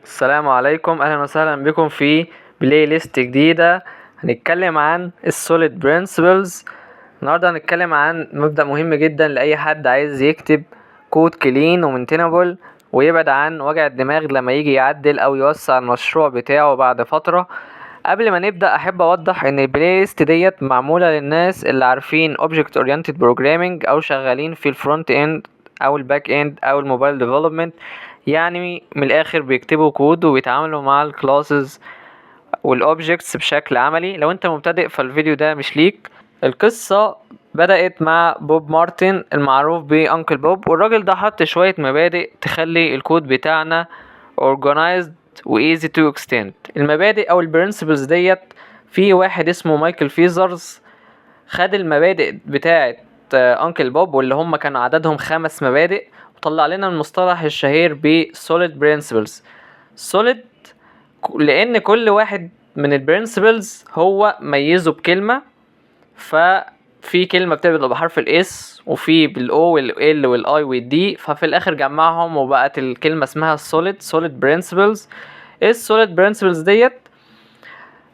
السلام عليكم، اهلا وسهلا بكم في بلاي ليست جديدة. هنتكلم عن السوليد برينسيبلز. النهاردة هنتكلم عن مبدأ مهم جدا لأي حد عايز يكتب كود كلين ومينتينابل ويبعد عن وجع الدماغ لما يجي يعدل او يوسع المشروع بتاعه بعد فترة. قبل ما نبدأ احب اوضح ان البلاي ليست ديت معمولة للناس اللي عارفين Object Oriented Programming او شغالين في الفرونت اند او الباك اند او الموبايل ديفلوبمنت، يعني من الاخر بيكتبوا كود وبيتعاملوا مع الكلاسز والاوبجكتس بشكل عملي. لو انت مبتدئ فالفيديو ده مش ليك. القصة بدأت مع بوب مارتن المعروف بأنكل بوب، والراجل ده حط شوية مبادئ تخلي الكود بتاعنا organized و easy to extend. المبادئ او البرنسبلز ديت في واحد اسمه مايكل فيزرز خد المبادئ بتاعة انكل بوب، واللي هم كانوا عددهم 5 مبادئ، وطلع لنا المصطلح الشهير ب solid principles. solid لان كل واحد من البرنسبلز هو ميزه بكلمة، ففي كلمة بتبدأ بحرف الاس وفي بالاو والال والاي والدي، ففي الاخر جمعهم وبقت الكلمة اسمها solid principles. ايه السوليد برنسبلز ديت؟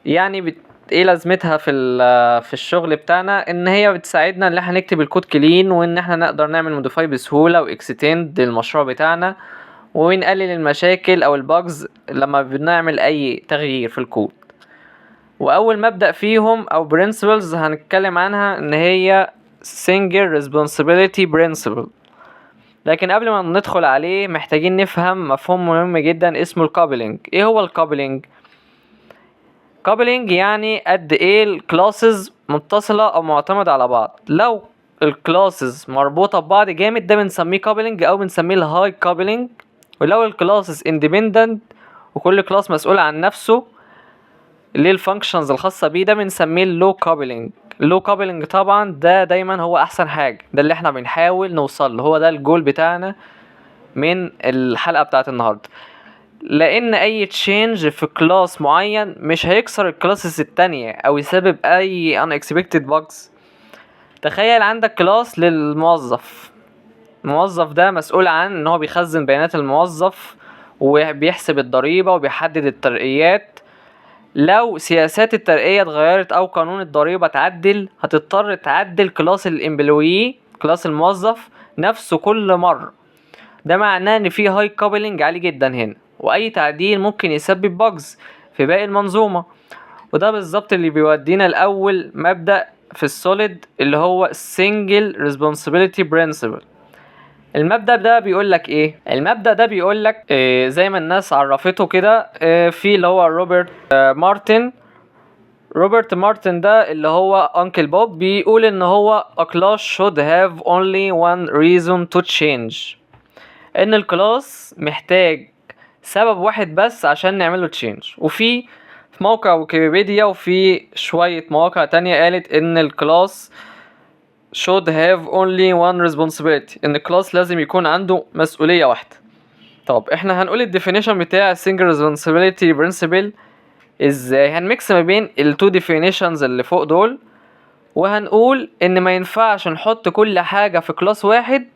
يعني ايه لازمتها في الشغل بتاعنا؟ ان هي بتساعدنا ان احنا نكتب الكود كلين، وان احنا نقدر نعمل موديفاي بسهوله واكستند للمشروع بتاعنا، ونقلل المشاكل او الباجز لما بنعمل اي تغيير في الكود. واول مبدأ فيهم او برنسبلز هنتكلم عنها ان هي single responsibility principle. لكن قبل ما ندخل عليه محتاجين نفهم مفهوم مهم جدا اسمه الكابلينج. ايه هو الكابلينج؟ كابلينج يعني قد ايه الكلاسز متصلة او معتمدة على بعض. لو الكلاسز مربوطة ببعض جامد ده بنسميه كابلينج او بنسميه الهاي كابلينج. ولو الكلاسز اندبندنت وكل كلاس مسؤول عن نفسه اللي الفانكشنز الخاصة بيه ده بنسميه اللو كابلينج. اللو كابلينج طبعا ده دايما هو احسن حاجة، ده اللي احنا بنحاول نوصل له، هو ده الجول بتاعنا من الحلقة بتاعت النهاردة. لان اي تشينج في كلاس معين مش هيكسر الكلاسز التانية او يسبب اي unexpected bugs. تخيل عندك كلاس للموظف، الموظف ده مسؤول عن ان هو بيخزن بيانات الموظف وبيحسب الضريبة وبيحدد الترقيات. لو سياسات الترقية اتغيرت او قانون الضريبة اتعدل هتضطر تعدل كلاس الامبلويي، كلاس الموظف نفسه كل مرة. ده معناه ان في هاي كابلينج عالي جدا هنا، واي تعديل ممكن يسبب باجز في باقي المنظومة. وده بالظبط اللي بيودينا الاول مبدأ في السوليد اللي هو single responsibility principle. المبدأ ده بيقولك ايه؟ المبدأ ده بيقولك زي ما الناس عرفته كده، في اللي هو روبرت مارتن ده اللي هو انكل بوب بيقول ان هو a class should have only one reason to change. ان الكلاس محتاج سبب واحد بس عشان نعمله تشينج. وفي موقع ويكيبيديا وفي شوية مواقع تانية قالت ان الكلاس should have only one responsibility، ان الكلاس لازم يكون عنده مسؤولية واحدة. طب احنا هنقول الديفينيشن بتاع single responsibility principle ازاي. هنميكس ما بين التو definitions اللي فوق دول، وهنقول ان ما ينفعش نحط كل حاجة في كلاس واحد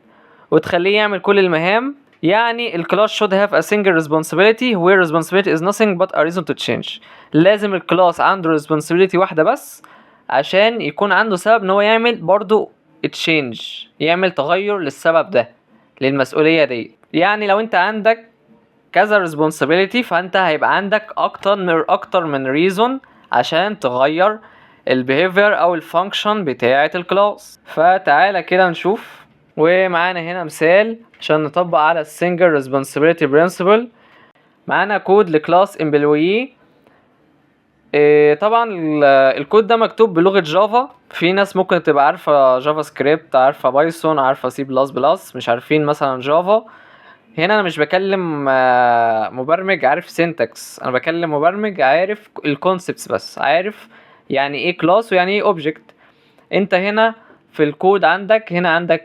وتخليه يعمل كل المهام. يعني الكلاس should have a single responsibility where responsibility is nothing but a reason to change. لازم الكلاس عنده responsibility واحدة بس عشان يكون عنده سبب ان هو يعمل برضو change، يعمل تغير للسبب ده، للمسؤولية دي. يعني لو انت عندك كذا responsibility فانت هيبقى عندك اكتر من reason عشان تغير البيهيفير او الفانكشن بتاعة الكلاس. فتعالى كده نشوف، ومعانا هنا مثال عشان نطبق على السنجل responsibility principle. معانا كود لكلاس employee. طبعا الكود ده مكتوب بلغة جافا. في ناس ممكن تبقى عارفة جافا سكريبت، عارفة بايثون، عارفة سي بلس بلس، مش عارفين مثلا جافا. هنا انا مش بكلم مبرمج عارف سينتاكس، انا بكلم مبرمج عارف الكونسبتس، بس عارف يعني ايه كلاس ويعني ايه اوبجكت. انت هنا في الكود عندك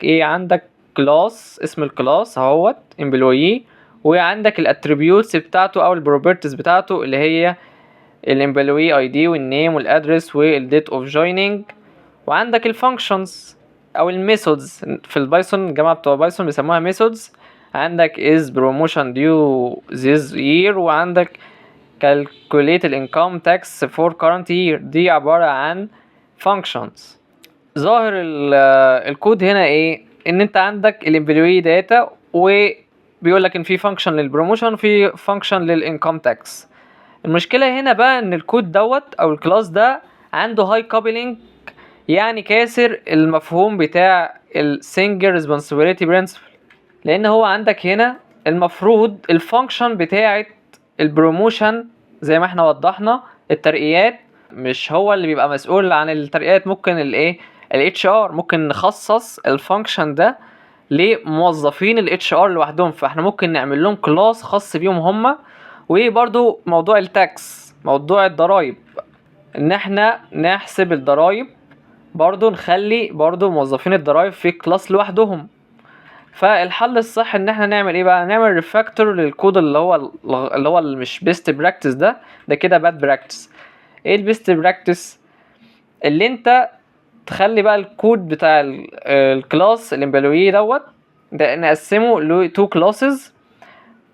ايه؟ عندك كلاس، اسم الكلاس اهوت employee، وعندك الاتريبيوتس بتاعته او البروبرتيز بتاعته اللي هي الامبلوي اي دي والنيم والادرس والديت اوف جويننج. وعندك الفانكشنز او الميثودز، في البايثون الجماعه بتوع بايثون بيسموها ميثودز، عندك is promotion due this year، وعندك calculate income tax for current year. دي عبارة عن functions. ظاهر الكود هنا ايه؟ ان انت عندك الامبلوي داتا، وبيقول لك ان في function للبروموشن وفي function للانكم تاكس. المشكلة هنا بقى ان الكود دوت او الكلاس ده عنده هاي كابلينج، يعني كاسر المفهوم بتاع السنجل responsibility principle. لان هو عندك هنا المفروض الفانكشن بتاعت البروموشن زي ما احنا وضحنا الترقيات، مش هو اللي بيبقى مسؤول عن الترقيات. ممكن الايه الاتش ار ممكن نخصص الفانكشن ده لموظفين الاتش ار لوحدهم، فاحنا ممكن نعمل لهم كلاس خاص بيهم هما. وبرضو موضوع التاكس، موضوع الضرايب، ان احنا نحسب الضرايب برضو نخلي برضو موظفين الضرايب في كلاس لوحدهم. فالحل الصح ان احنا نعمل ايه بقى؟ نعمل ريفاكتور للكود اللي هو مش بيست براكتس، ده كده باد براكتس. ايه البيست براكتس؟ اللي انت تخلي بقى الكود بتاع الكلاس الامبلوي ده نقسمه ل 2 كلاسز،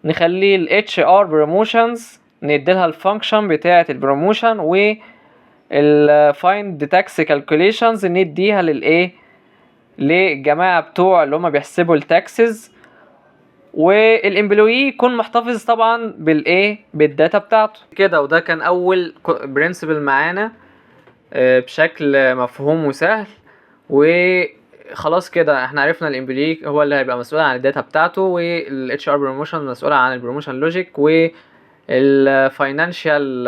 نخليه ال HR promotions نديلها الفانكشن بتاعه البروموشن، و ال find tax calculations نديها للايه للجماعه بتوع اللي هم بيحسبوا التاكسز. والامبلوي يكون محتفظ طبعا بالداتا بتاعته كده. وده كان اول برنسبل معانا بشكل مفهوم وسهل. وخلاص كده احنا عرفنا الامبلوي هو اللي هيبقى مسؤول عن الداتا بتاعته، والاتش ار بروموشن مسؤول عن البروموشن لوجيك، والفاينانشال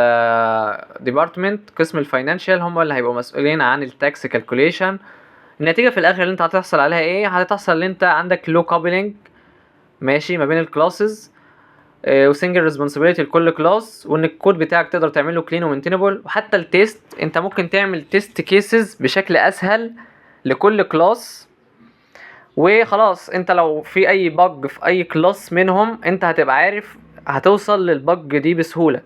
ديبارتمنت قسم الفاينانشال هم اللي هيبقوا مسؤولين عن التاكس كالكوليشن. النتيجه في الاخر اللي انت هتحصل عليها ايه؟ هتحصل ان انت عندك لو كابلينج ماشي ما بين الكلاسز، وسنجل ريسبونسابيلتي لكل كلاس، وان الكود بتاعك تقدر تعمله كلين ومينتينبل. وحتى التيست انت ممكن تعمل تيست كيسز بشكل اسهل لكل كلاس. وخلاص انت لو في اي بج في اي كلاس منهم انت هتبقى عارف هتوصل للبج دي بسهولة،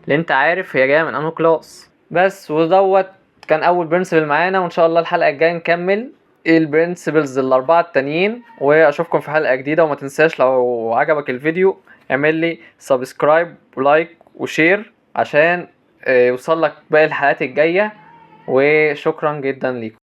لان انت عارف هي جايه من انه كلاس بس. ودوت كان اول برنسبل معانا، وان شاء الله الحلقه الجايه نكمل البرنسبلز الاربعه التانيين. واشوفكم في حلقه جديده. وما تنساش لو عجبك الفيديو اعمل لي سبسكرايب ولايك وشير عشان يوصل لك باقي الحلقات الجايه. وشكرا جدا ليكم.